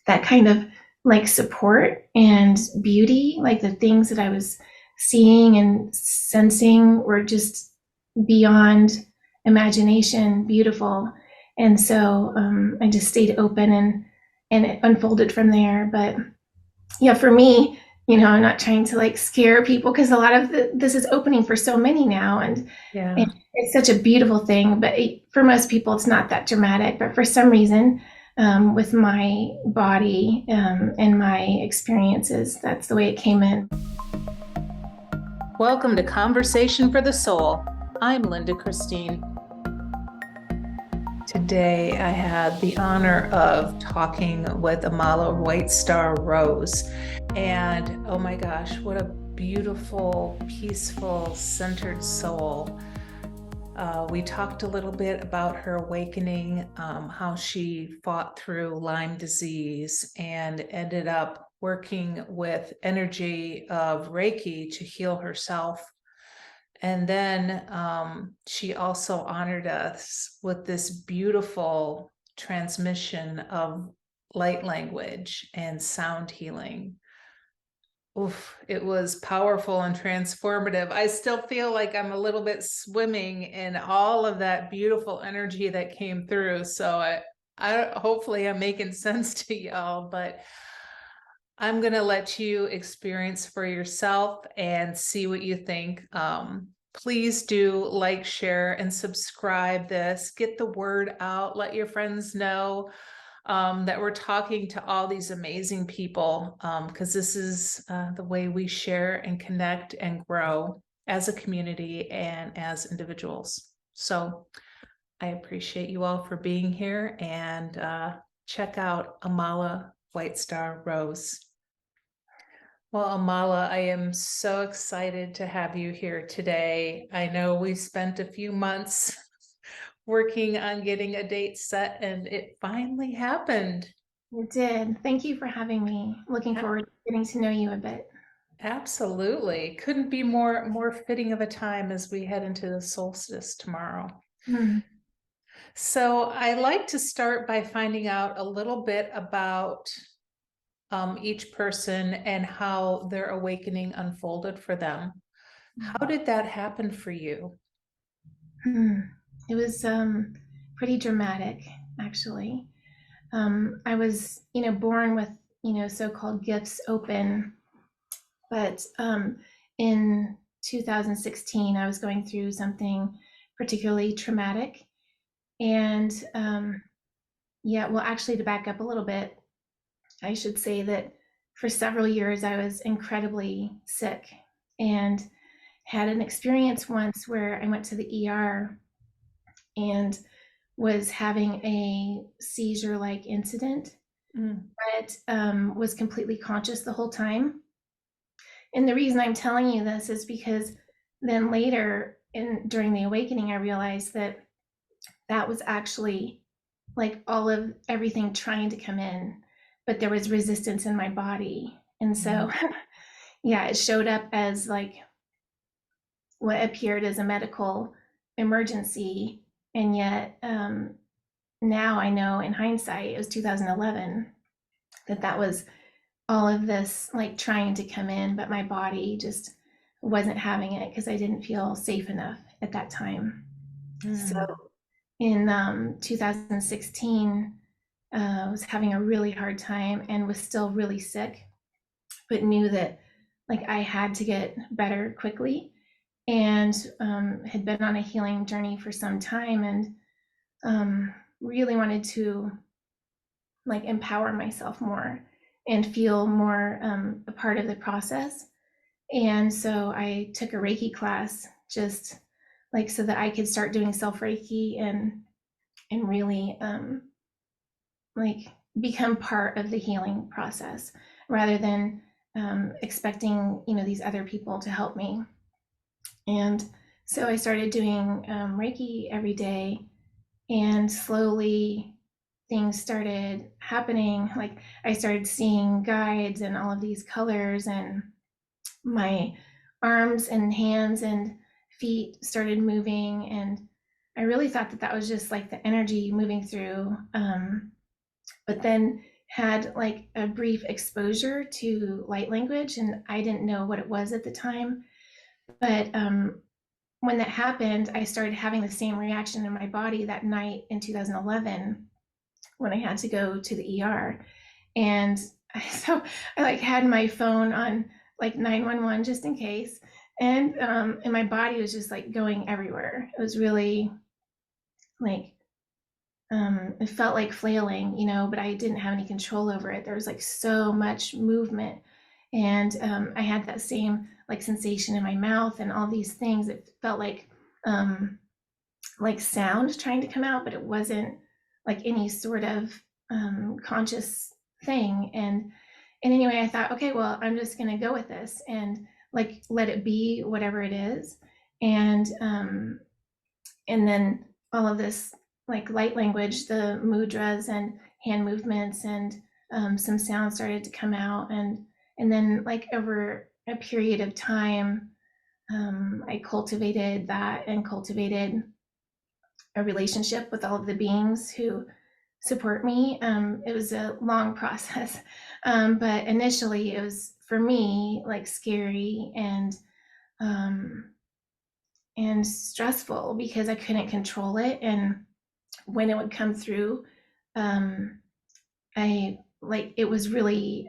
that kind of like support and beauty, like the things that I was seeing and sensing were just beyond imagination, beautiful. And so I just stayed open and it unfolded from there. But yeah, for me, I'm not trying to like scare people because a lot of this is opening for so many now, and Yeah. it's such a beautiful thing. But for most people, it's not that dramatic. But for some reason, with my body and my experiences, that's the way it came in. Welcome to Conversation for the Soul. I'm Linda Christine. Today, I had the honor of talking with Amala White Star Rose. And oh my gosh, what a beautiful, peaceful, centered soul. We talked a little bit about her awakening, how she fought through Lyme disease and ended up working with energy of Reiki to heal herself. And then she also honored us with this beautiful transmission of light language and sound healing. Oof, it was powerful and transformative. I still feel like I'm a little bit swimming in all of that beautiful energy that came through. So I hopefully I'm making sense to y'all, but I'm going to let you experience for yourself and see what you think. Please do like, share, and subscribe this. Get the word out. Let your friends know that we're talking to all these amazing people, because this is the way we share and connect and grow as a community and as individuals. So I appreciate you all for being here, and check out Amala White Star Rose. Well, Amala, I am so excited to have you here today. I know we spent a few months working on getting a date set, and it finally happened. You did. Thank you for having me. Looking A- forward to getting to know you a bit. Absolutely. Couldn't be more fitting of a time as we head into the solstice tomorrow. Hmm. So I like to start by finding out a little bit about each person and how their awakening unfolded for them. How did that happen for you? Hmm. It was pretty dramatic, actually. I was, born with, so-called gifts open, but in 2016, I was going through something particularly traumatic. And yeah, well, actually, to back up a little bit, I should say that for several years, I was incredibly sick and had an experience once where I went to the ER and was having a seizure like incident, Mm. but was completely conscious the whole time. And the reason I'm telling you this is because then later during the awakening, I realized that that was actually like all of everything trying to come in, but there was resistance in my body. And so, yeah, it showed up as like what appeared as a medical emergency. And yet, now I know in hindsight, it was 2011, that was all of this like trying to come in, but my body just wasn't having it because I didn't feel safe enough at that time. So Mm. in 2016, I was having a really hard time and was still really sick, but knew that like I had to get better quickly, and had been on a healing journey for some time, and really wanted to like empower myself more and feel more a part of the process. And so I took a Reiki class just like so that I could start doing self Reiki and really like become part of the healing process rather than expecting these other people to help me. And so I started doing Reiki every day, and slowly things started happening. Like I started seeing guides and all of these colors, and my arms and hands and feet started moving. And I really thought that that was just like the energy moving through. But then had like a brief exposure to light language, and I didn't know what it was at the time. But when that happened, I started having the same reaction in my body that night in 2011 when I had to go to the ER. And so I like had my phone on like 911 just in case. And my body was just like going everywhere. It was really like, it felt like flailing, but I didn't have any control over it. There was like so much movement. And I had that same like sensation in my mouth and all these things. It felt like sound trying to come out, but it wasn't like any sort of conscious thing. And anyway, I thought, okay, well, I'm just gonna go with this and like let it be whatever it is. And then all of this like light language, the mudras and hand movements and some sound started to come out. And then like over a period of time, I cultivated that and cultivated a relationship with all of the beings who support me. It was a long process, but initially it was for me like scary um, and stressful because I couldn't control it. And when it would come through, I like it was really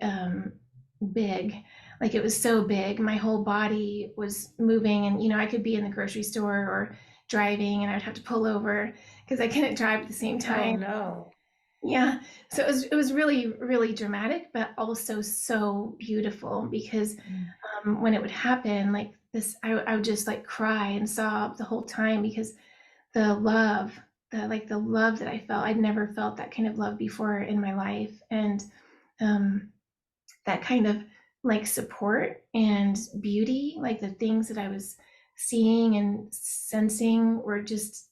big. Like it was so big. My whole body was moving, and I could be in the grocery store or driving, and I'd have to pull over because I couldn't drive at the same Oh time. no. Yeah. So it was really, really dramatic, but also so beautiful because Mm. when it would happen, like this, I would just like cry and sob the whole time because the love, the love that I felt, I'd never felt that kind of love before in my life. And um, that kind of like support and beauty, like the things that I was seeing and sensing were just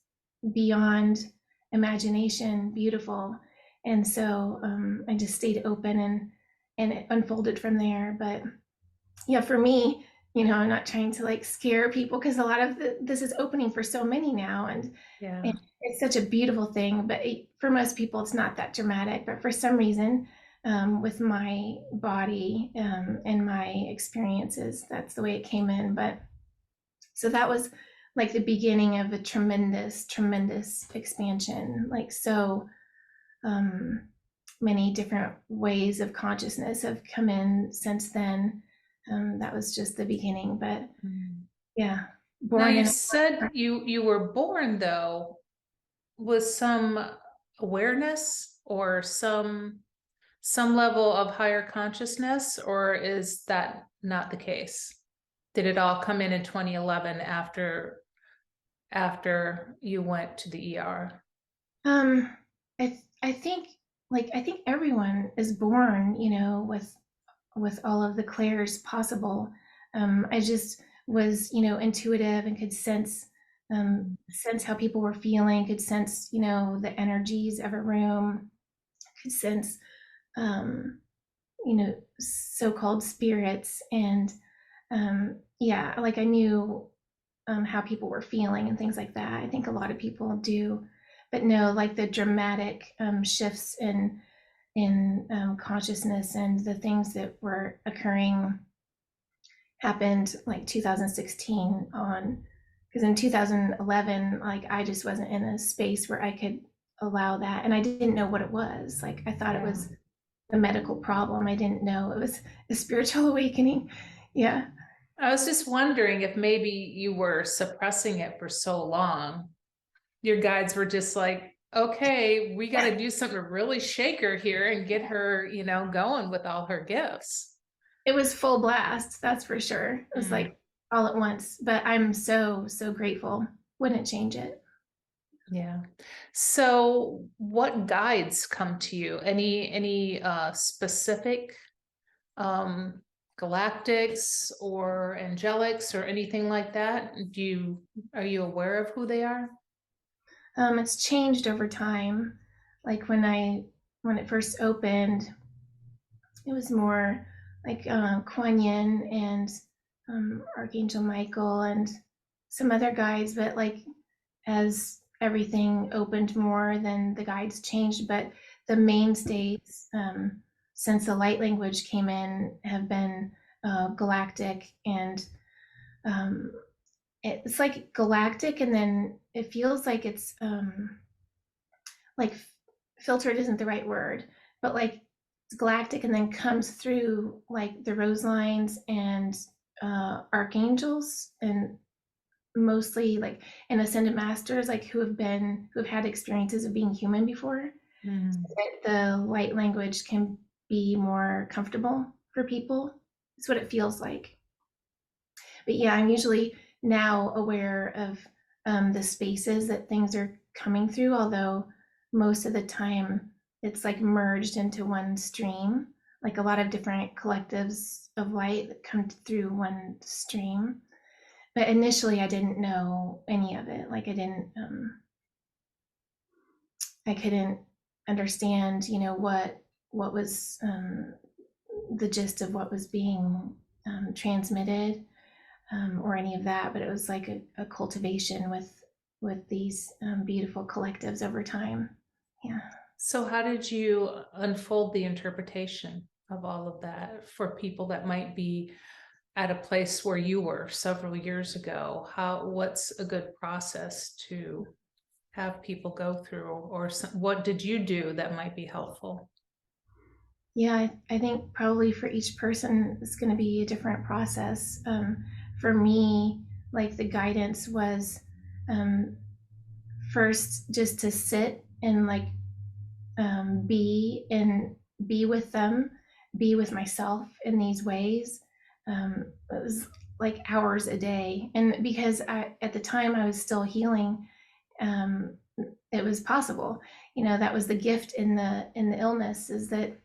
beyond imagination, beautiful. And so I just stayed open and it unfolded from there. But yeah, for me, I'm not trying to like scare people because a lot of this is opening for so many now, and Yeah. it's such a beautiful thing. But for most people, it's not that dramatic. But for some reason, with my body and my experiences, that's the way it came in. But so that was like the beginning of a tremendous, tremendous expansion. Like so um, many different ways of consciousness have come in since then. That was just the beginning, but Mm. yeah, Now born you in. said you were born though with some awareness or some level of higher consciousness, or is that not the case? Did it all come in 2011 after you went to the ER? Um, I think I think everyone is born, with all of the clairs possible. I just was, intuitive and could sense how people were feeling, could sense, the energies of a room, could sense so-called spirits. And yeah, like I knew how people were feeling and things like that. I think a lot of people do, but no, like the dramatic shifts in consciousness and the things that were occurring happened like 2016 on, because in 2011, like I just wasn't in a space where I could allow that, and I didn't know what it was. Like I thought it Yeah. was a medical problem. I didn't know it was a spiritual awakening. Yeah. I was just wondering if maybe you were suppressing it for so long. Your guides were just like, okay, we got to do something to really shake her here and get her, going with all her gifts. It was full blast, that's for sure. It was Mm. like all at once, but I'm so, so grateful. Wouldn't change it. Yeah. So what guides come to you? Any specific um galactics or angelics or anything like that? Are you aware of who they are? It's changed over time. Like when it first opened, it was more like Kuan Yin and Archangel Michael and some other guides. But like as everything opened more, then the guides changed. But the mainstays since the light language came in have been galactic, and um, it's like galactic, and then it feels like it's like filtered isn't the right word, but like it's galactic and then comes through like the rose lines and archangels, and mostly like and ascended masters, like who've had experiences of being human before, Mm. so that the light language can be more comfortable for people. It's what it feels like. But yeah, I'm usually now aware of the spaces that things are coming through, although most of the time it's like merged into one stream, like a lot of different collectives of light that come through one stream. But initially, I didn't know any of it. Like I couldn't understand, what was the gist of what was being transmitted, or any of that, but it was like a cultivation with these beautiful collectives over time. Yeah. So how did you unfold the interpretation of all of that for people that might be at a place where you were several years ago? What's a good process to have people go through, or what did you do that might be helpful? Yeah, I think probably for each person it's going to be a different process. For me, like the guidance was um, first just to sit and like be with them, be with myself in these ways. It was like hours a day, and because at the time I was still healing, um, it was possible. That was the gift in the illness, is that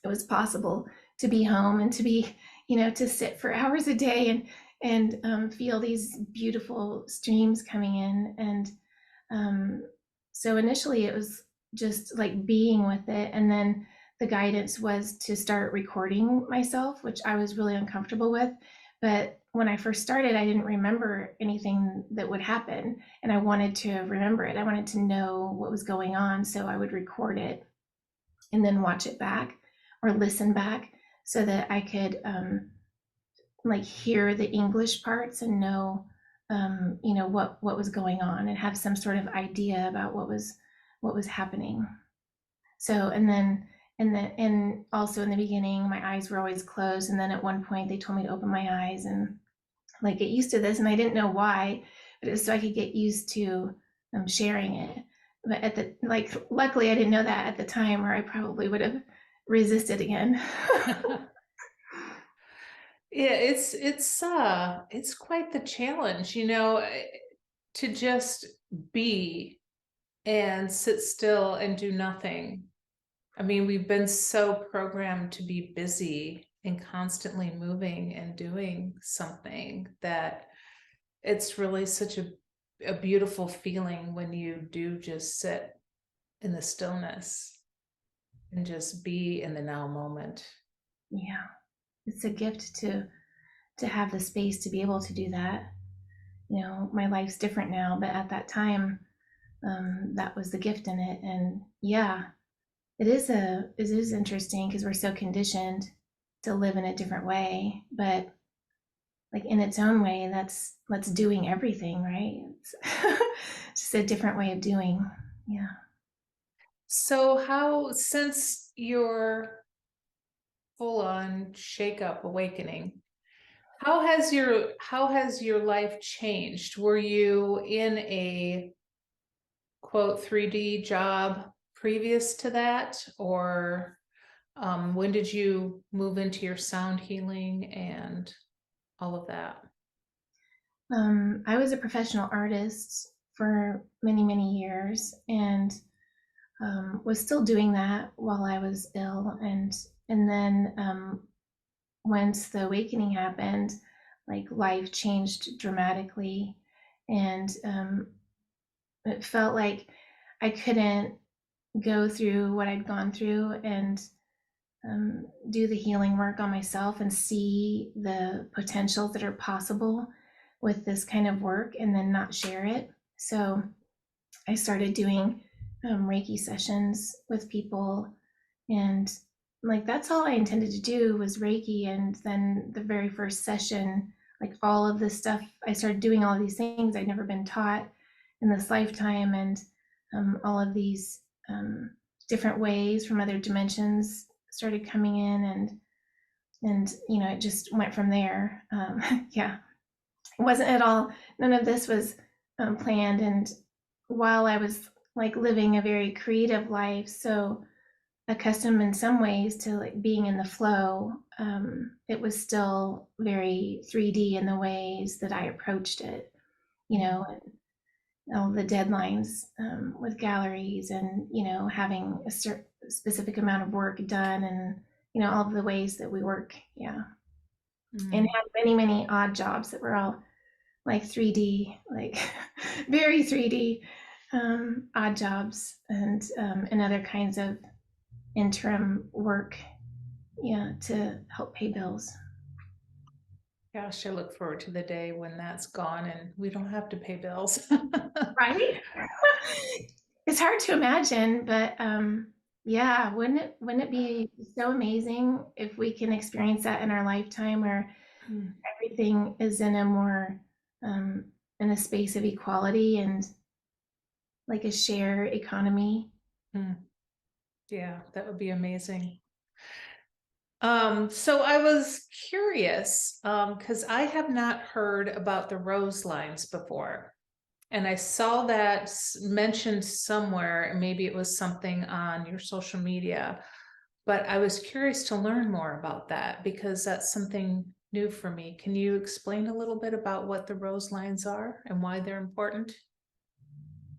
it was possible to be home and to be, to sit for hours a day and feel these beautiful streams coming in. And so initially it was just like being with it. And then the guidance was to start recording myself, which I was really uncomfortable with. But when I first started, I didn't remember anything that would happen. And I wanted to remember it. I wanted to know what was going on. So I would record it and then watch it back or listen back so that I could like hear the English parts and know what was going on and have some sort of idea about what was happening. So and also in the beginning my eyes were always closed, and then at one point they told me to open my eyes and like get used to this, and I didn't know why, but it was so I could get used to sharing it. But luckily I didn't know that at the time, or I probably would have resisted again. Yeah, it's quite the challenge, to just be and sit still and do nothing. I mean, we've been so programmed to be busy and constantly moving and doing something that it's really such a beautiful feeling when you do just sit in the stillness and just be in the now moment. Yeah, it's a gift to have the space to be able to do that. My life's different now, but at that time, that was the gift in it. And yeah, it is interesting because we're so conditioned to live in a different way, but like in its own way, that's doing everything, right? It's just a different way of doing. Yeah. So how, since your full-on shake-up awakening, how has your life changed? Were you in a quote 3D job previous to that, or when did you move into your sound healing and all of that? I was a professional artist for many, many years, and was still doing that while I was ill. And then once the awakening happened, like life changed dramatically, and it felt like I couldn't go through what I'd gone through and do the healing work on myself and see the potentials that are possible with this kind of work and then not share it. So I started doing Reiki sessions with people. And like, that's all I intended to do was Reiki. And then the very first session, like all of this stuff, I started doing all of these things I'd never been taught in this lifetime. And all of these different ways from other dimensions started coming in. And it just went from there. Yeah, it wasn't at all, none of this was planned. And while I was like living a very creative life, so accustomed in some ways to like being in the flow, it was still very 3D in the ways that I approached it, and all the deadlines with galleries, and having a specific amount of work done, and all of the ways that we work. Yeah. And had many odd jobs that were all like 3D, like very 3D, odd jobs, and other kinds of interim work, yeah, to help pay bills. Gosh, I look forward to the day when that's gone and we don't have to pay bills. Right? It's hard to imagine, but yeah, wouldn't it be so amazing if we can experience that in our lifetime, where everything is in a more in a space of equality and like a share economy. Yeah, that would be amazing. So I was curious, because I have not heard about the rose lines before. And I saw that mentioned somewhere, and maybe it was something on your social media, but I was curious to learn more about that because that's something new for me. Can you explain a little bit about what the rose lines are and why they're important?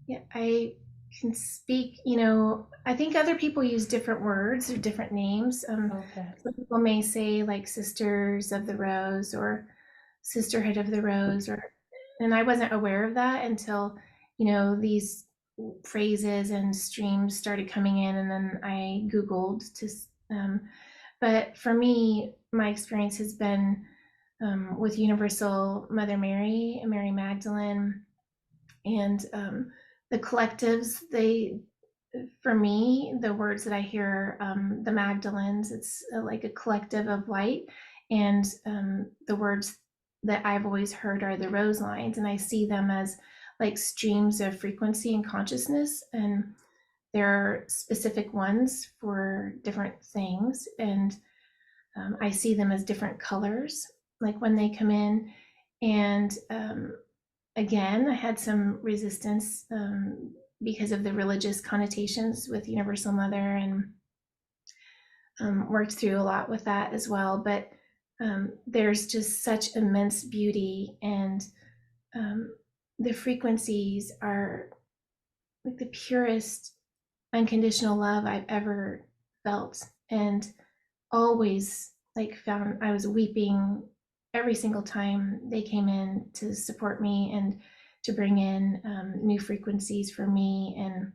Yeah, I can speak, I think other people use different words or different names. Okay. Some people may say like Sisters of the Rose or Sisterhood of the Rose, and I wasn't aware of that until, these phrases and streams started coming in, and then I Googled but for me, my experience has been with Universal Mother Mary and Mary Magdalene, and the collectives. For me, the words that I hear, the Magdalens, it's like a collective of light, and the words that I've always heard are the rose lines, and I see them as like streams of frequency and consciousness, and there are specific ones for different things, and I see them as different colors, like when they come in. And again, I had some resistance because of the religious connotations with Universal Mother, and worked through a lot with that as well. But there's just such immense beauty, and the frequencies are like the purest unconditional love I've ever felt, and always like found I was weeping every single time they came in to support me and to bring in new frequencies for me. And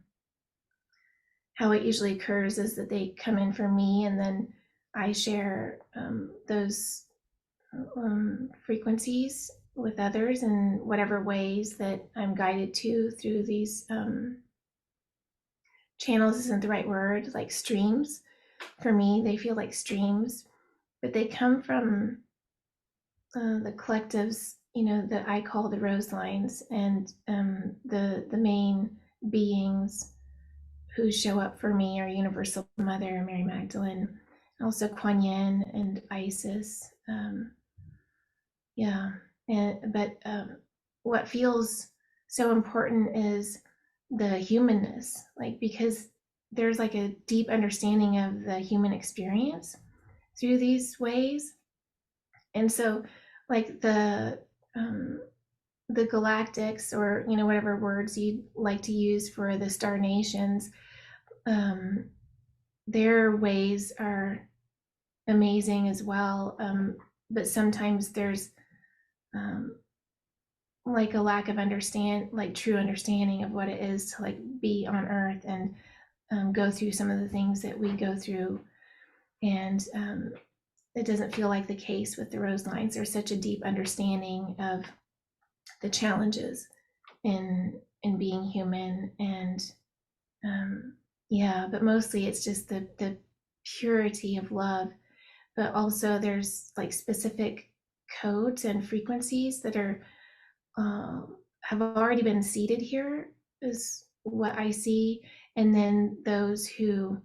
how it usually occurs is that they come in for me, and then I share those frequencies with others in whatever ways that I'm guided to through these channels. Isn't the right word, like streams. For me, they feel like streams, but they come from the collectives, that I call the rose lines, and the main beings who show up for me are Universal Mother, Mary Magdalene, also Kuan Yin and Isis. Yeah, but what feels so important is the humanness, like, because there's like a deep understanding of the human experience through these ways. And so, like, the galactics, or whatever words you'd like to use for the star nations, um, their ways are amazing as well. But sometimes there's um, like a lack of like true understanding of what it is to like be on Earth, and go through some of the things that we go through. And it doesn't feel like the case with the rose lines. There's such a deep understanding of the challenges in being human, and Yeah, but mostly it's just the purity of love. But also there's like specific codes and frequencies that are have already been seated here, is what I see. And then those who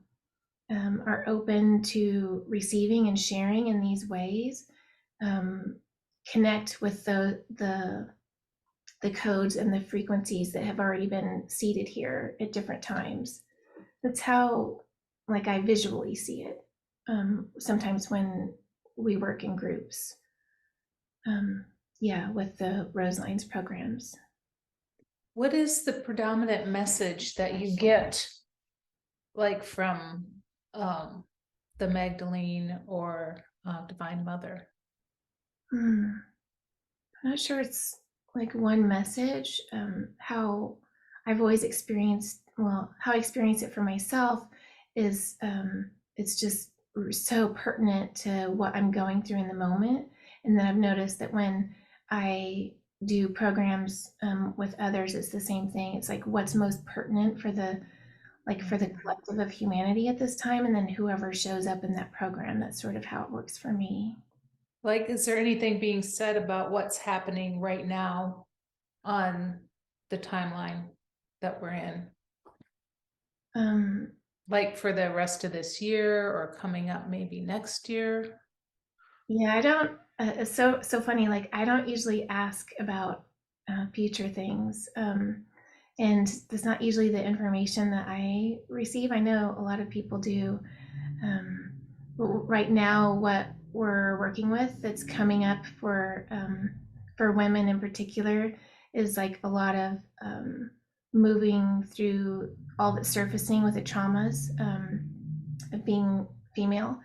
are open to receiving and sharing in these ways um, connect with the codes and the frequencies that have already been seated here at different times. That's how, like, I visually see it. Sometimes when we work in groups, um, yeah, with the Rose Lines programs. What is the predominant message that you get, like from um, the Magdalene or Divine Mother? Hmm. I'm not sure it's like one message. How I've always experienced, well, how I experience it for myself is it's just so pertinent to what I'm going through in the moment. And then I've noticed that when I do programs with others, it's the same thing. It's like what's most pertinent for the collective of humanity at this time, and then whoever shows up in that program. That's sort of how it works for me. Like, is there anything being said about what's happening right now on the timeline that we're in? Um, Like for the rest of this year or coming up maybe next year? Yeah, I don't. It's so funny. Like I don't usually ask about future things, and that's not usually the information that I receive. I know a lot of people do. Um, right now, what we're working with that's coming up for women in particular is like a lot of moving through all that's surfacing with the traumas of being female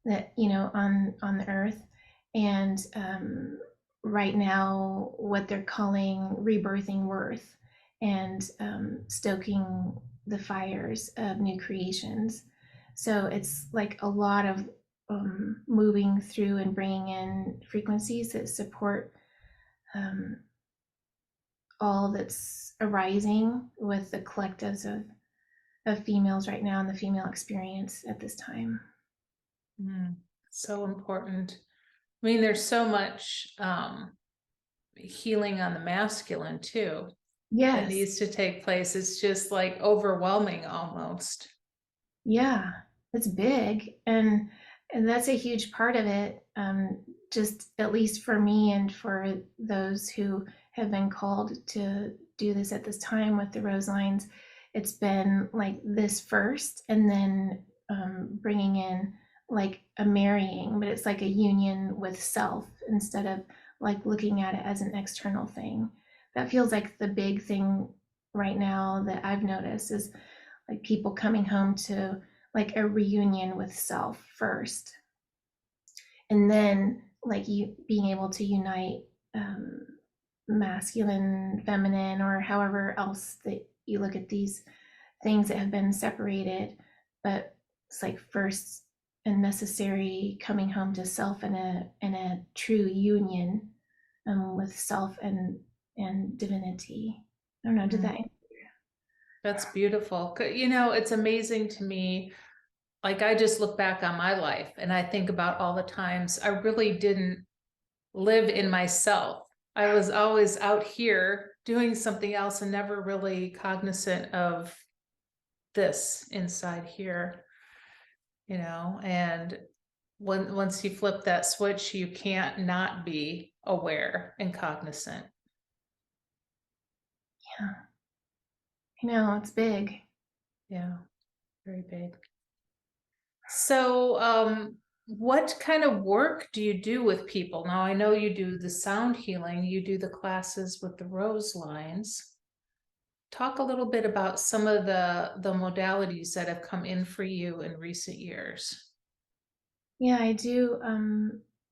that on the earth. And right now what they're calling rebirthing worth, and stoking the fires of new creations. So it's like a lot of moving through and bringing in frequencies that support um, all that's arising with the collectives of females right now and the female experience at this time. So important. I mean, there's so much healing on the masculine too that Yes. needs to take place. It's just like overwhelming almost. Yeah, it's big, and that's a huge part of it. Just at least for me and for those who have been called to do this at this time with the Rose Lines, it's been like this first, and then bringing in like a marrying, but it's like a union with self instead of like looking at it as an external thing. That feels like the big thing right now that I've noticed is like people coming home to like a reunion with self first, and then like you being able to unite um, masculine, feminine, or however else that you look at these things that have been separated. But it's like first and necessary coming home to self in a true union with self and divinity. I don't know, did Mm, that? that's beautiful. You know, it's amazing to me. Like, I just look back on my life and I think about all the times I really didn't live in myself. I was always out here doing something else and never really cognizant of this inside here, and once you flip that switch, you can't not be aware and cognizant. Yeah, I know it's big. Yeah, very big. So, what kind of work do you do with people? Now, I know you do the sound healing, you do the classes with the rose lines. Talk a little bit about some of the modalities that have come in for you in recent years. Yeah, I do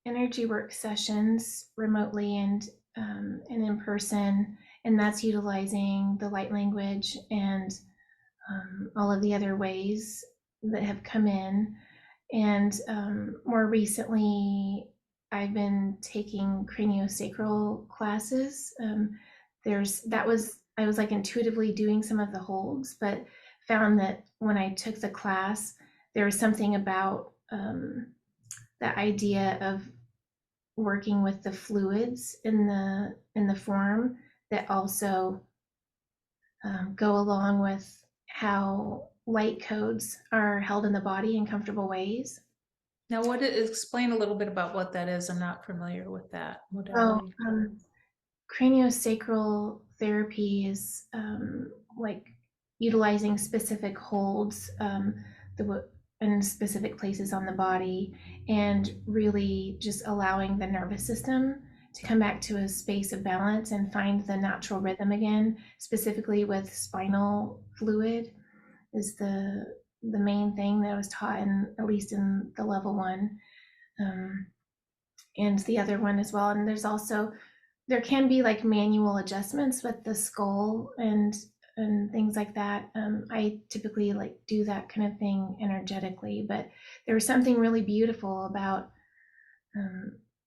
energy work sessions remotely and in person, and that's utilizing the light language and all of the other ways that have come in. And more recently, I've been taking craniosacral classes. There's that was I was like intuitively doing some of the holds, but found that when I took the class, there was something about the idea of working with the fluids in the form that also go along with how light codes are held in the body in comfortable ways. Now, explain a little bit about what that is. I'm not familiar with that Oh, modality. craniosacral therapy is like utilizing specific holds in specific places on the body, and really just allowing the nervous system to come back to a space of balance and find the natural rhythm again. Specifically with spinal fluid is the main thing that I was taught, in at least in the level one, um, and the other one as well. And there can be like manual adjustments with the skull and things like that. I typically like do that kind of thing energetically, but there was something really beautiful about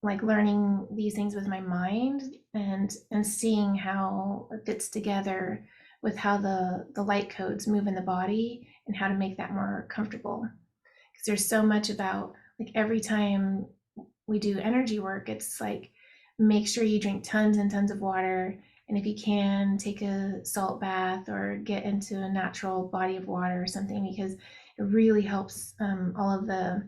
like learning these things with my mind, and seeing how it fits together with how the light codes move in the body and how to make that more comfortable. Because there's so much about, like, every time we do energy work, it's like, make sure you drink tons and tons of water, and if you can, take a salt bath or get into a natural body of water or something, because it really helps all of the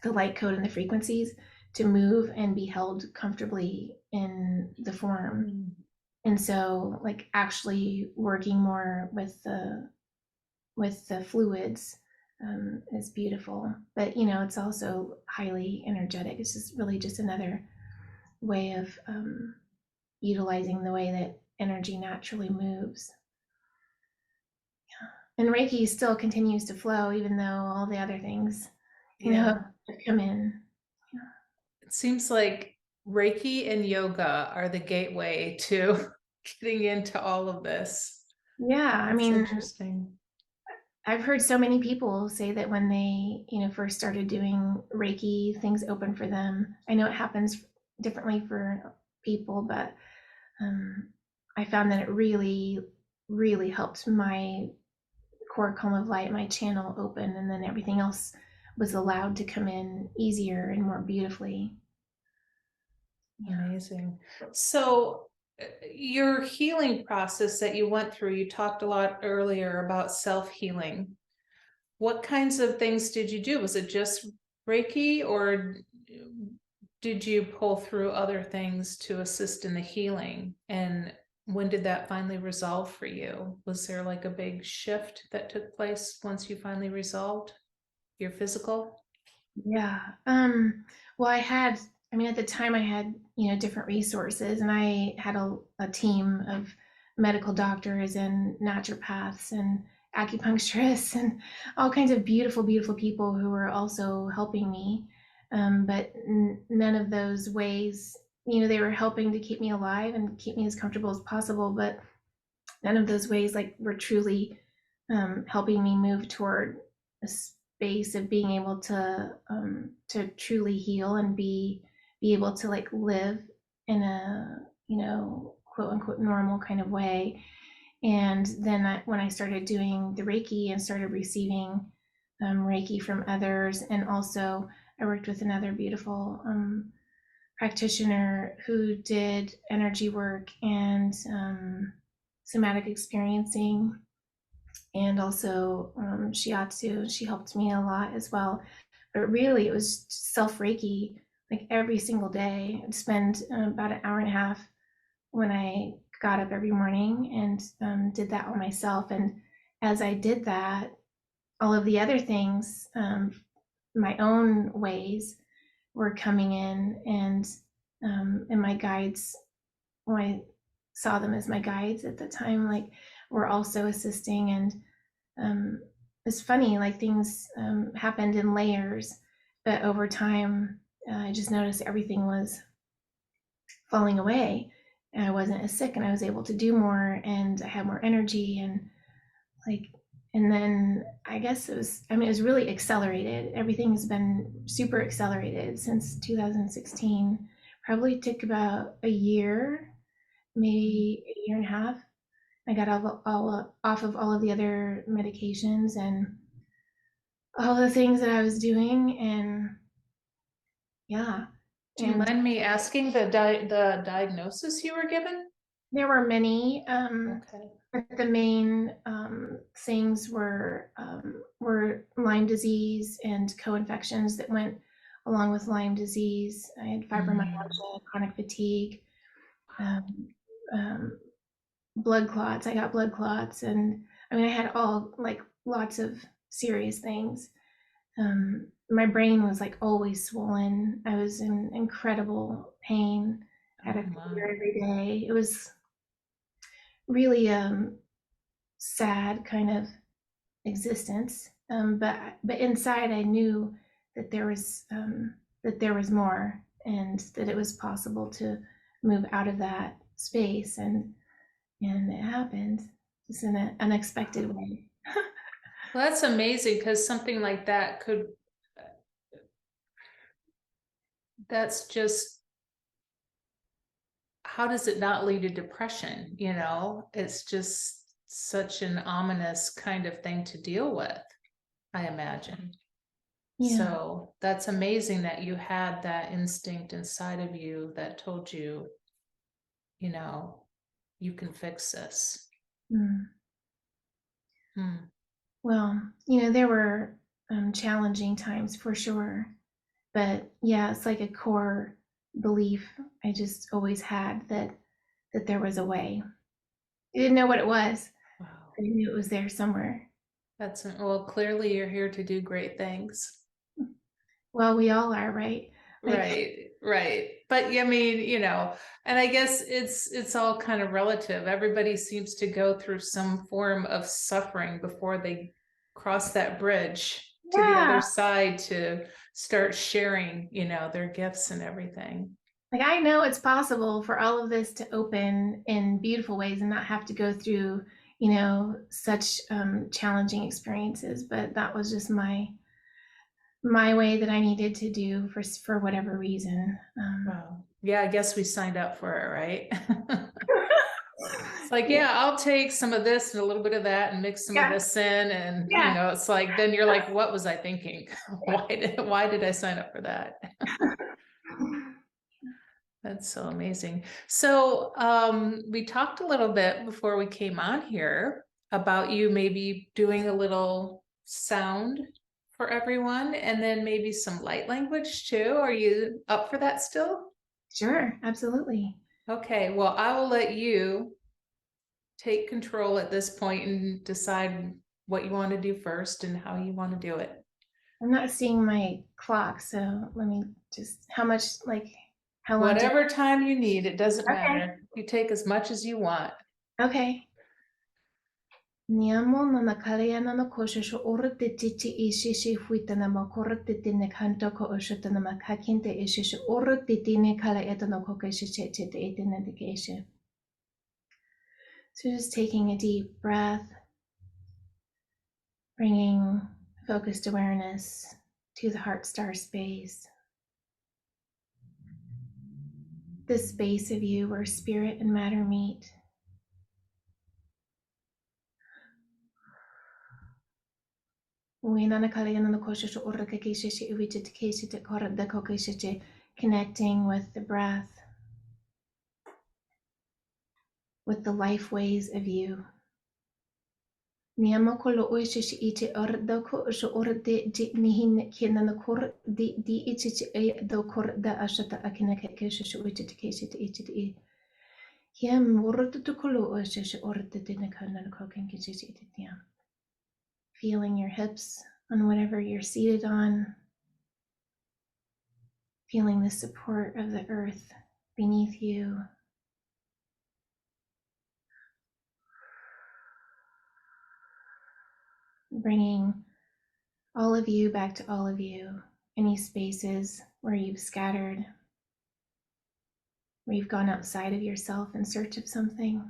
light code and the frequencies to move and be held comfortably in the form. And so, like, actually working more with the fluids is beautiful. But it's also highly energetic. It's just really just another way of utilizing the way that energy naturally moves. And Reiki still continues to flow, even though all the other things, Yeah. have come in. It seems like Reiki and yoga are the gateway to getting into all of this. Yeah, I It's mean, interesting. I've heard so many people say that when they, first started doing Reiki, things open for them. I know it happens differently for people, but I found that it really, really helped my core column of light, my channel open, and then everything else was allowed to come in easier and more beautifully. Yeah. Amazing. So, your healing process that you went through, you talked a lot earlier about self-healing. What kinds of things did you do? Was it just Reiki, or did you pull through other things to assist in the healing? And when did that finally resolve for you? Was there like a big shift that took place once you finally resolved your physical? Yeah. Well, I mean, at the time I had, different resources, and I had a team of medical doctors and naturopaths and acupuncturists and all kinds of beautiful, beautiful people who were also helping me. But none of those ways, they were helping to keep me alive and keep me as comfortable as possible, but none of those ways like were truly helping me move toward a space of being able to truly heal and be able to like live in a quote unquote normal kind of way. And then when I started doing the Reiki and started receiving Reiki from others, and also I worked with another beautiful practitioner who did energy work and somatic experiencing, and also shiatsu. She helped me a lot as well. But really, it was self Reiki, like every single day. I'd spend about an hour and a half when I got up every morning and did that on myself. And as I did that, all of the other things, my own ways, were coming in, and my guides, when I saw them as my guides at the time, like, were also assisting. And it's funny, like, things happened in layers, but over time, I just noticed everything was falling away, and I wasn't as sick, and I was able to do more, and I had more energy, and like, and then I guess it was really accelerated. Everything has been super accelerated since 2016. Probably took about a year, maybe a year and a half, I got all off of all of the other medications and all the things that I was doing, and yeah, Do you and mind me asking the diagnosis you were given? there were many, Okay. but the main things were Lyme disease and co-infections that went along with Lyme disease. I had Mm. fibromyalgia, chronic fatigue, um, um, blood clots. I got blood clots, and I mean, I had all like lots of serious things. My brain was like always swollen. I was in incredible pain. Had a Oh fever my. every day. It was really sad kind of existence. But inside, I knew that there was more, and that it was possible to move out of that space, and it happened just in an unexpected way. Well, that's amazing because something like that could, that's just, how does it not lead to depression? You know, it's just such an ominous kind of thing to deal with, I imagine. Yeah. So that's amazing that you had that instinct inside of you that told you, you know, you can fix this. Mm. Hmm. Well, there were challenging times for sure, but yeah, it's like a core belief I just always had that there was a way. I didn't know what it was. Wow. I knew it was there somewhere. That's, well, clearly you're here to do great things. Well, we all are, right? Like, Right, right. But yeah, I mean, you know, and I guess it's all kind of relative. Everybody seems to go through some form of suffering before they cross that bridge to the other yeah, side to start sharing, you know, their gifts and everything. like I know it's possible for all of this to open in beautiful ways and not have to go through, such challenging experiences. But that was just my way that I needed to do for whatever reason. Wow. Yeah, I guess we signed up for it, right? It's like, yeah, I'll take some of this and a little bit of that and mix some of Yeah, this in. And, you yeah. know, it's like, then you're like, what was I thinking? Why did I sign up for that? That's so amazing. So, we talked a little bit before we came on here about you maybe doing a little sound for everyone and then maybe some light language too. Are you up for that still? Sure, absolutely. Okay, well, I will let you take control at this point and decide what you want to do first and how you want to do it. I'm not seeing my clock, so let me just, how long do Whatever time you need, it doesn't Okay, matter. You take as much as you want. okay. Niamo na nakalaya na nakosha sho ora te titi ishi shi huita na makora te tine kanto ko oshota na makakinte ishi shi ora te tine kala eta no koke shi che te te ete na dikesha. So just taking a deep breath, bringing focused awareness to the heart star space. This space of you where spirit and matter meet. Connecting with the breath, with the life ways of you. Niamakolo oishishi ite ordoko sho orde di nihin kinana kor di ichichi e do kor da ashata akina keshishi uite keshi te ichi te. Hiam ordo to kolo oishishi orde di nakana koken keshi ite tiam. Feeling your hips on whatever you're seated on. Feeling the support of the earth beneath you. Bringing all of you back to all of you. Any spaces where you've scattered, where you've gone outside of yourself in search of something.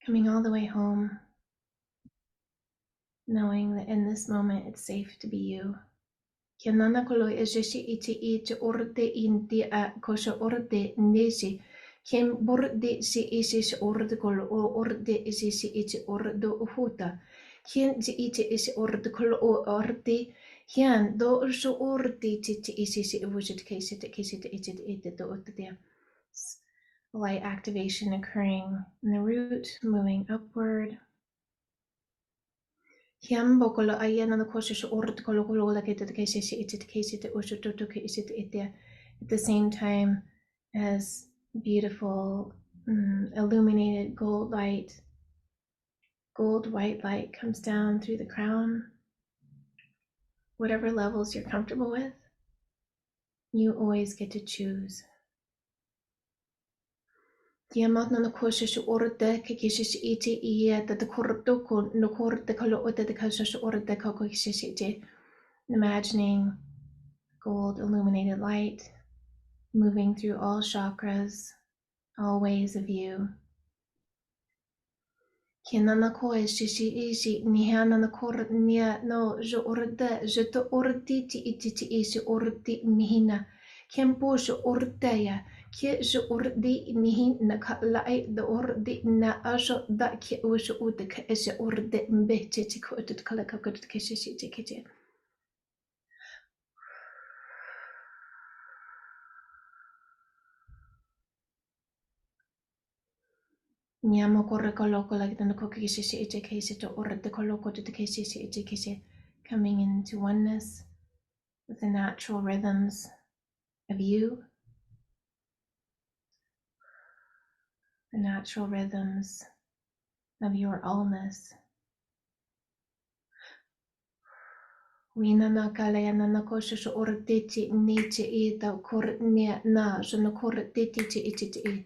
Coming all the way home, knowing that in this moment it's safe to be you. Kem borde se is orde kol o orde is orde huta. Ken te ite is orde kol o orde. Hian do so orde te is wujit case it do there. Light activation occurring in the root, moving upward. Hiam bokolo ayan on the kosher orde kol like it case it usho to case it at the same time as beautiful illuminated gold white light comes down through the crown. Whatever levels you're comfortable with, you always get to choose. Diamat na kosher orte kekishish ite iya that the kortoko no korte kalo ote the kosher orte kokishish ite. Imagining gold illuminated light moving through all chakras, all ways of you. Kinana koe shishi ishi nihana na kor nia no je orda je to ordi ti iti ishi ordi nihina. Kempo je ordeya ke je ordi nihin na ka lai da ordi na ajo da ke usho ude ka ishi orde mbe ti ko ut kala ka kut ke shishi ti kiti. Nyama korre koloko like the koki shishi ite kesi to ordi koloko to the kesi ite kesi. Coming into oneness with the natural rhythms of you, the natural rhythms of your allness. Winana kalayana na kosho orditi nichi ita kor na shana kor diti iti.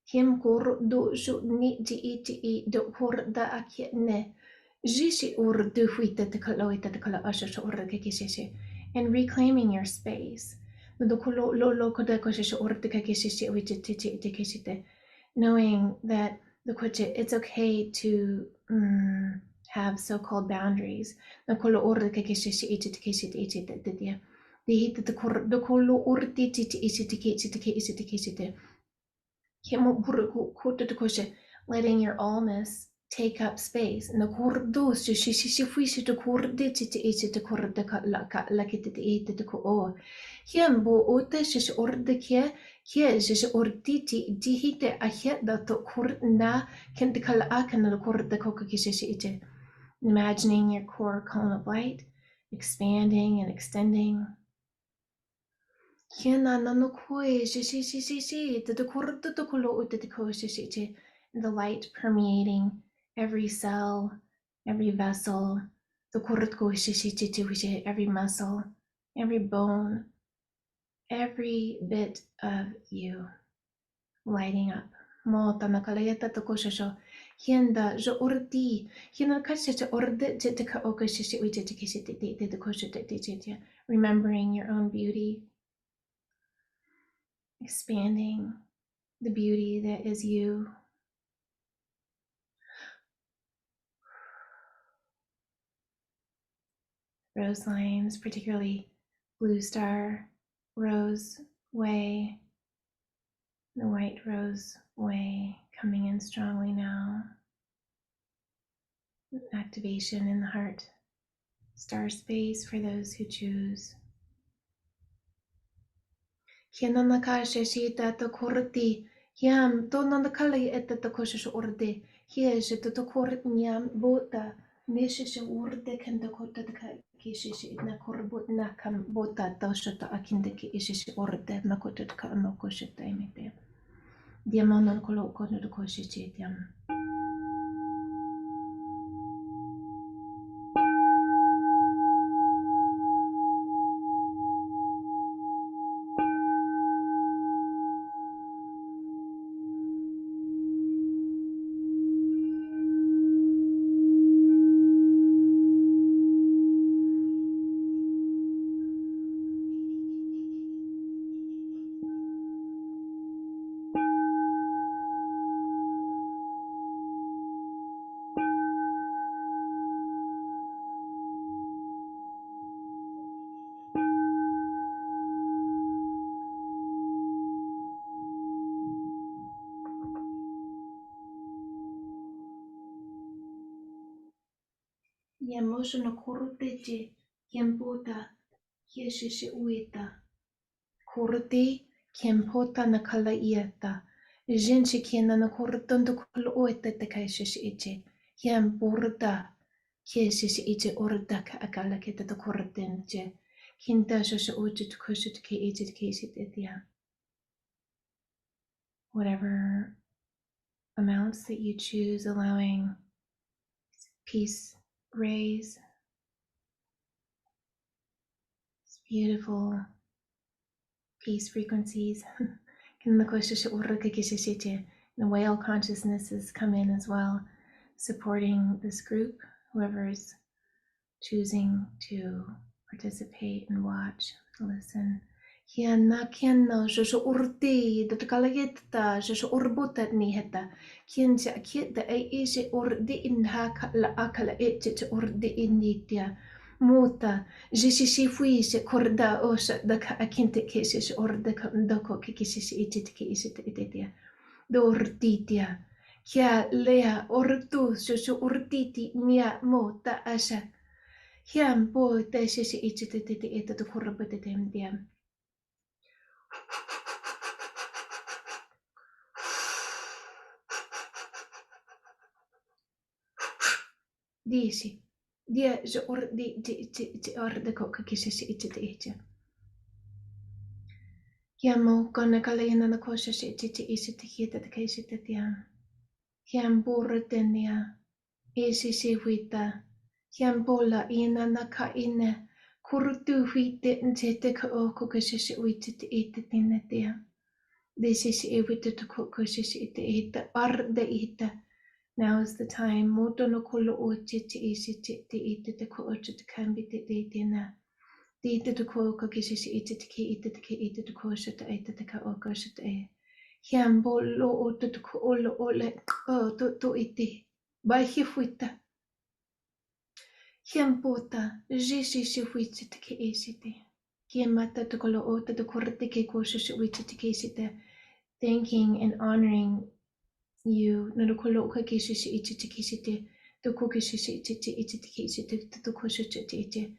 Him kor do shu ni iti do kor da akye ne. Jishi or do huita te kaloita te kala asha or kekishishi. And reclaiming your space. Do kolo lo koda kosho or te kekishishi uiti iti kishite. Knowing that it's okay to have so-called boundaries. The kolo orre kekishishi iti dia. The hit the kolo orre iti letting your allness take up space. Na kordos shi fuisi to korditi to iti to kordaka lakit iti ko o. Hien bo ote shi orde kia shi orditi dihite ahet da to korna kendikala akana kordako kishi iti. Imagining your core column of light expanding and extending. The light permeating every cell, every vessel, every muscle, every bone, every bit of you lighting up. Hienda je ordi, hiena kashe orde te okashishi remembering your own beauty, expanding the beauty that is you. Rose lines, particularly blue star, rose way, the white rose way coming in strongly now. Activation in the heart, star space for those who choose. Hienanakashe shita to korti, hiam donandakali et the koshish orde, hiesh to kortniam bota, nishish urde kendakota kishish na korbut nakam bota doshata akindaki ishish orde nakotka nokoshita emite. Diamonon koloko no koshitiam. emotional korutete kiempota kieshishe uita. Korute kiempota na kala ieta. Jinchi kiena na korutondo kolo oete te kaishish iche. Kiemporta kieshish iche orda ka akala kita to korutenje. Kinta shosha uche to kushit ke iche ke isit etia. Whatever amounts that you choose, allowing peace rays, beautiful peace frequencies. The whale consciousnesses come in as well, supporting this group, whoever's choosing to participate and watch, listen. Hiana kiano shosho urti da kalageta shosho urbuta ni heta kienja kieta e ise urdi in haka la akala ete urdi initia muta jisisi fuise korda osa da ka akinte kesis orda ka ndoko kikisi ite ke ise ite do urtitia kia lea ortu shosho urtiti nia mota asa hiam po te sisi ite ite to korabete temdia. Dici, dia je or di or de coca che si ite. Chiamo con calena na cosa si ite isite hita de che si tiam. Chiam borretenia, esi si huita. Chiam bola ina na ka ine. Kurtu huite ntete ka o coca si uite ite tinetia. This is evita to coca si ite arde ite. Now is the time. Moto no kolo o titi isi titi iti te ko o titi kambi titi tina. Titi te ko ka kisi si iti te ki iti te ko shita iti te ka o ka shita e. Hiambo lo o te ko o lo o le o to iti. Bai hi fuita. Hiambota jisi si fuita te ki isi te. Kiamata te kolo o te korte ke ko shisa wita te ki isi te. Thanking and honoring you no kolo ka kisi si iti te kisi te to ko kisi si iti te kisi te to ko si iti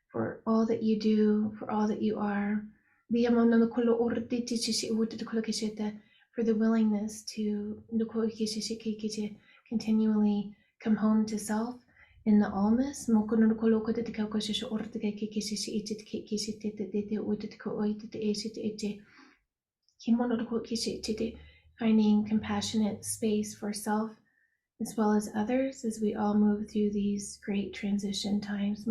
for all that you do, for all that you are. Di amo no kolo orti ti si uti to kolo kisi te for the willingness to no ko kisi si kisi continually come home to self in the allness. Mo ko no kolo ko te ka ko si orti ka kisi si iti te kisi te uti te ko iti te iti kimo no ko kisi iti finding compassionate space for self as well as others as we all move through these great transition times.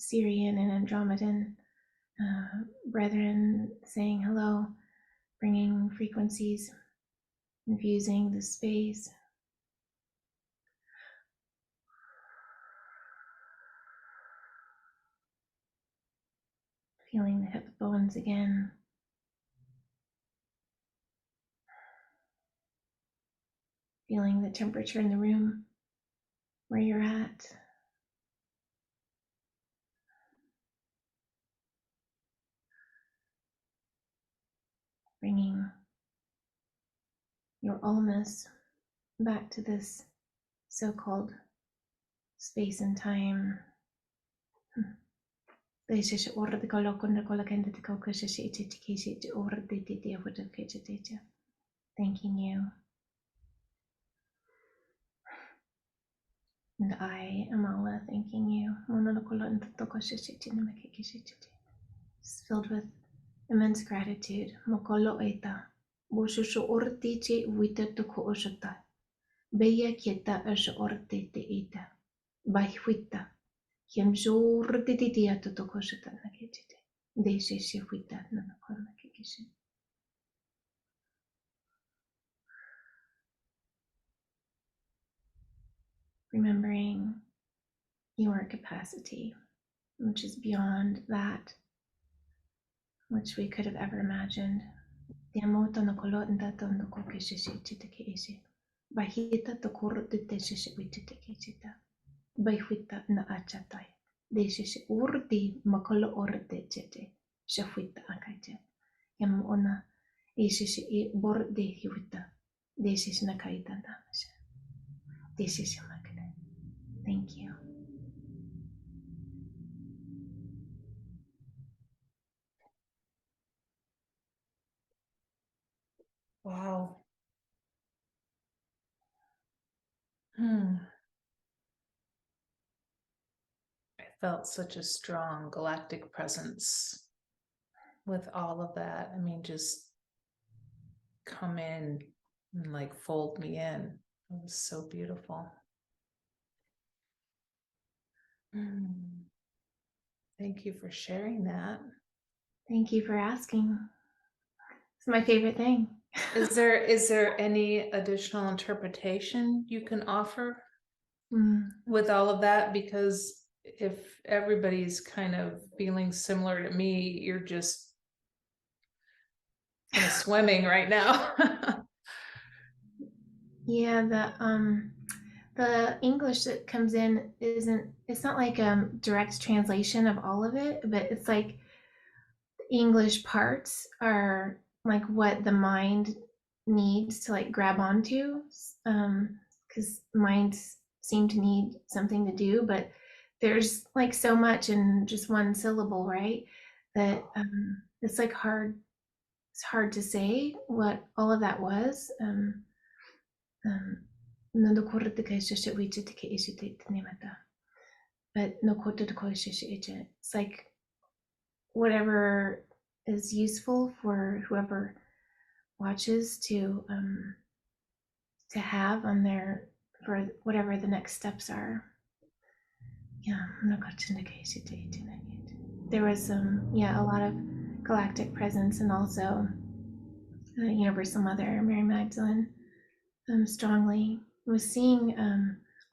Syrian and Andromedan brethren saying hello, bringing frequencies, infusing the space. Feeling the hip bones again. Feeling the temperature in the room where you're at. Bringing your allness back to this so-called space and time. Thanking you. And I, Amala, thanking you. It's filled with immense gratitude. Mokolo eta. Boshusho ortiche wita toko oshata. Beya kieta asha ortete eta. Baihwita. Kiam jortete to toko oshata nakete. Deshe shifwita nanakona kikishin. Remembering your capacity, which is beyond that which we could have ever imagined. Bahita to kurut te shishi witite kichita. Bahita na achatai. De shishi urdi makolo orte chete. Shafita akaite. Yam ona e shishi e borde hiwita. De shishi na kaita damasha. De shishi makane. Thank you. Wow. I felt such a strong galactic presence with all of that. I mean, just come in and like fold me in. It was so beautiful. Thank you for sharing that. Thank you for asking. It's my favorite thing. Is there any additional interpretation you can offer with all of that? Because if everybody's kind of feeling similar to me, you're just kind of swimming right now. Yeah, the English that comes in it's not like direct translation of all of it, but it's like English parts are like what the mind needs to like grab onto, because minds seem to need something to do, but there's like so much in just one syllable, right? That it's like it's hard to say what all of that was. No dokoro te kai sheshe wichi te ke ishi te nemata. But no koto te koi sheshe ichi. It's like whatever is useful for whoever watches to have on their for whatever the next steps are. Yeah, there was a lot of galactic presence and also Universal Mother Mary Magdalene strongly was seeing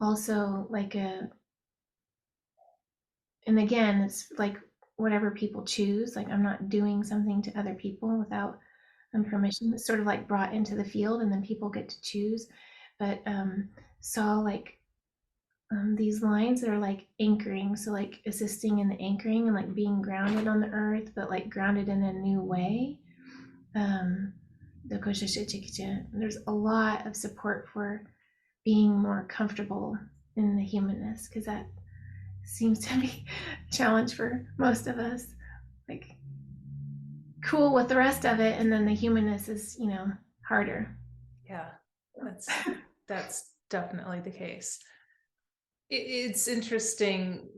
also like and again it's like whatever people choose, like I'm not doing something to other people without permission. It's sort of like brought into the field and then people get to choose, but saw like these lines that are like anchoring, so like assisting in the anchoring and like being grounded on the earth, but like grounded in a new way. There's a lot of support for being more comfortable in the humanness, because that seems to be a challenge for most of us. Like cool with the rest of it, and then the humanness is, harder. Yeah, that's definitely the case. It's interesting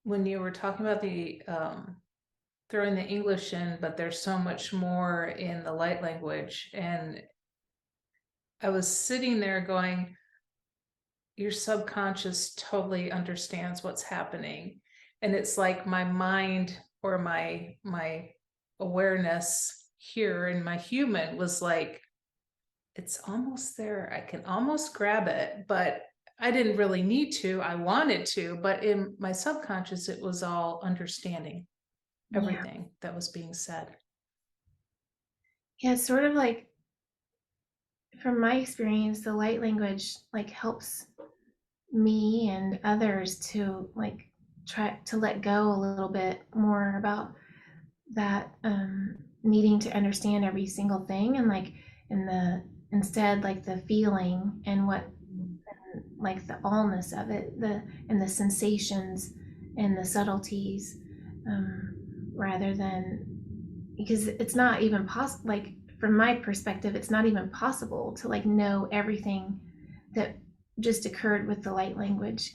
when you were talking about the throwing the English in, but there's so much more in the light language. And I was sitting there going, your subconscious totally understands what's happening. And it's like my mind or my awareness here in my human was like, it's almost there. I can almost grab it, but I didn't really need to. I wanted to, but in my subconscious, it was all understanding everything that was being said. Yeah, it's sort of like, from my experience, the light language like helps me and others to like try to let go a little bit more about that needing to understand every single thing, and like in the instead like the feeling and what like the allness of it, the sensations and the subtleties, rather than, because it's not even possible, like from my perspective it's not even possible to like know everything that just occurred with the light language.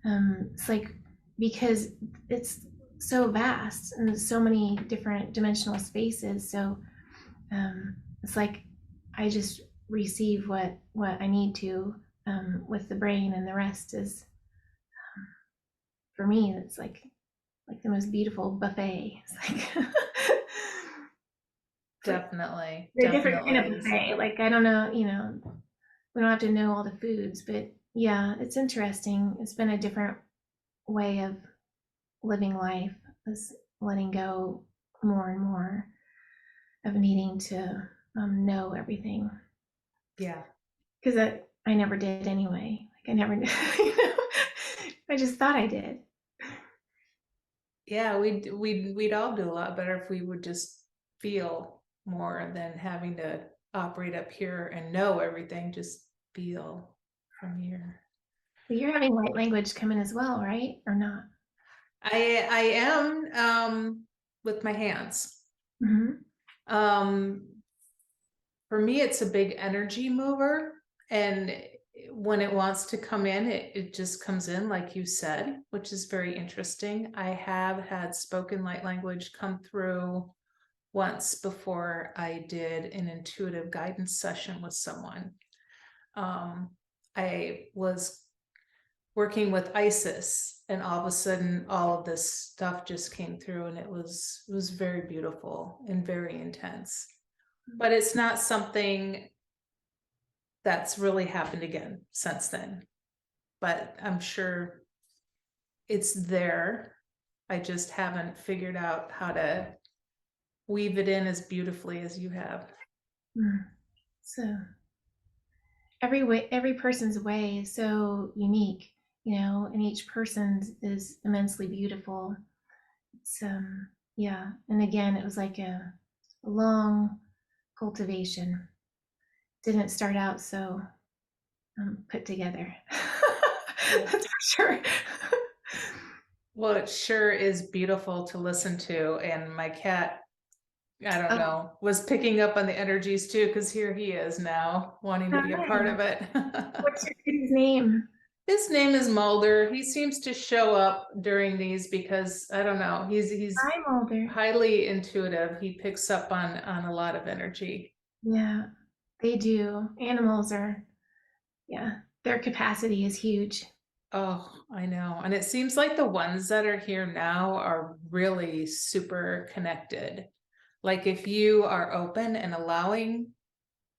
It's like, because it's so vast and so many different dimensional spaces, so it's like I just receive what I need to with the brain, and the rest is for me it's like the most beautiful buffet. It's like Definitely. a different kind of buffet. Like I don't know, we don't have to know all the foods, but yeah, it's interesting. It's been a different way of living life, was letting go more and more of needing to know everything, Yeah. because I never did anyway. Like I never did, I just thought I did. Yeah, we'd all do a lot better if we would just feel more than having to operate up here and know everything. Just feel from here. But you're having light language come in as well, right? Or not? I am with my hands. Mm-hmm. Um, for me, it's a big energy mover, and when it wants to come in, it just comes in, like you said, which is very interesting. I have had spoken light language come through once before I did an intuitive guidance session with someone. I was working with Isis, and all of a sudden all of this stuff just came through, and it was very beautiful and very intense. But it's not something that's really happened again since then. But I'm sure it's there. I just haven't figured out how to weave it in as beautifully as you have. Mm. So every person's way is so unique, and each person's is immensely beautiful. It's yeah, and again, it was like a long cultivation. Didn't start out so put together. Yeah. That's for sure. Well, it sure is beautiful to listen to. And my cat, I don't Oh, know, was picking up on the energies too, because here he is now wanting to be a part hi. of it. What's your kitty's name? His name is Mulder. He seems to show up during these because I don't know, he's Hi, Mulder. highly intuitive. He picks up on a lot of energy. Yeah, they do. Animals are, yeah, their capacity is huge. Oh, I know. And it seems like the ones that are here now are really super connected. Like if you are open and allowing,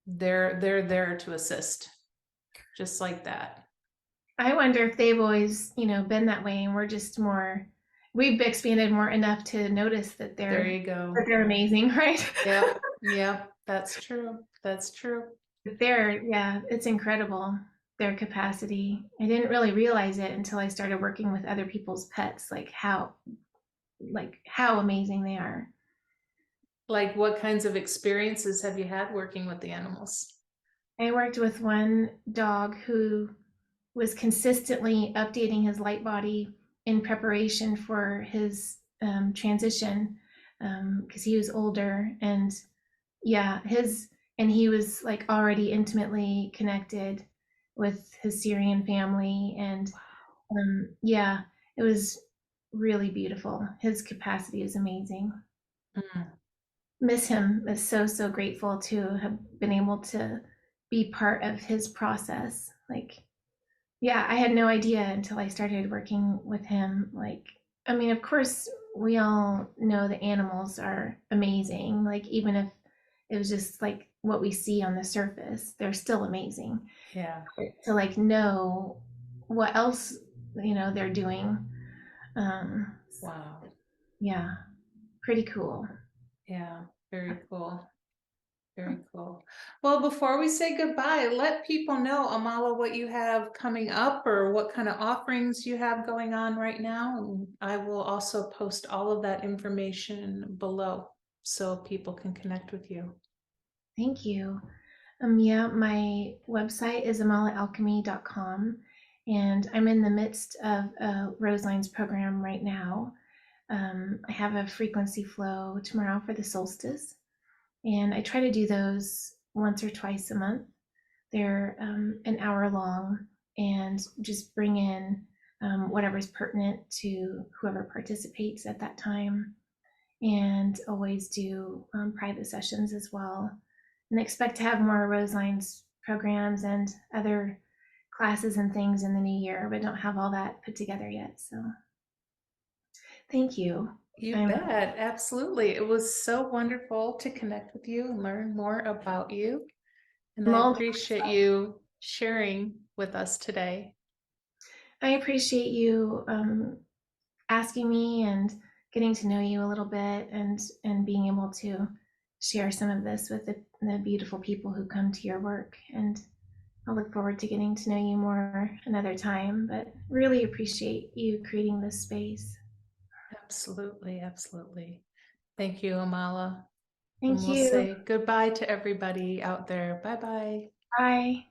they're there to assist. Just like that. I wonder if they've always, been that way, and we've expanded more enough to notice that There they're you go. that they're amazing, right? Yep. Yep. That's true. That's true. Yeah, it's incredible, their capacity. I didn't really realize it until I started working with other people's pets, like how amazing they are. Like what kinds of experiences have you had working with the animals? I worked with one dog who was consistently updating his light body in preparation for his transition, because he was older, and yeah, he was like already intimately connected with his Syrian family, and yeah, it was really beautiful. His capacity is amazing. Mm, Miss him. Is so grateful to have been able to be part of his process. Like, yeah, I had no idea until I started working with him. Like, I mean, of course, we all know the animals are amazing. Like, even if it was just like what we see on the surface, they're still amazing. yeah. To like know what else, they're doing. Um, Wow. yeah, pretty cool. Yeah. Very cool. Very cool. Well, before we say goodbye, let people know, Amala, what you have coming up or what kind of offerings you have going on right now. And I will also post all of that information below so people can connect with you. Thank you. Yeah, my website is amalaalchemy.com, and I'm in the midst of a Roselines program right now. I have a frequency flow tomorrow for the solstice, and I try to do those once or twice a month. They're an hour long, and just bring in whatever's pertinent to whoever participates at that time, and always do private sessions as well. And expect to have more Roselines programs and other classes and things in the new year, but don't have all that put together yet. So thank you. You I'm bet. Absolutely. It was so wonderful to connect with you and learn more about you. And I all appreciate you sharing with us today. I appreciate you asking me and getting to know you a little bit, and being able to share some of this with the beautiful people who come to your work. And I'll look forward to getting to know you more another time, but really appreciate you creating this space. Absolutely, absolutely. Thank you, Amala. And Thank we'll you. say goodbye to everybody out there. Bye bye. Bye.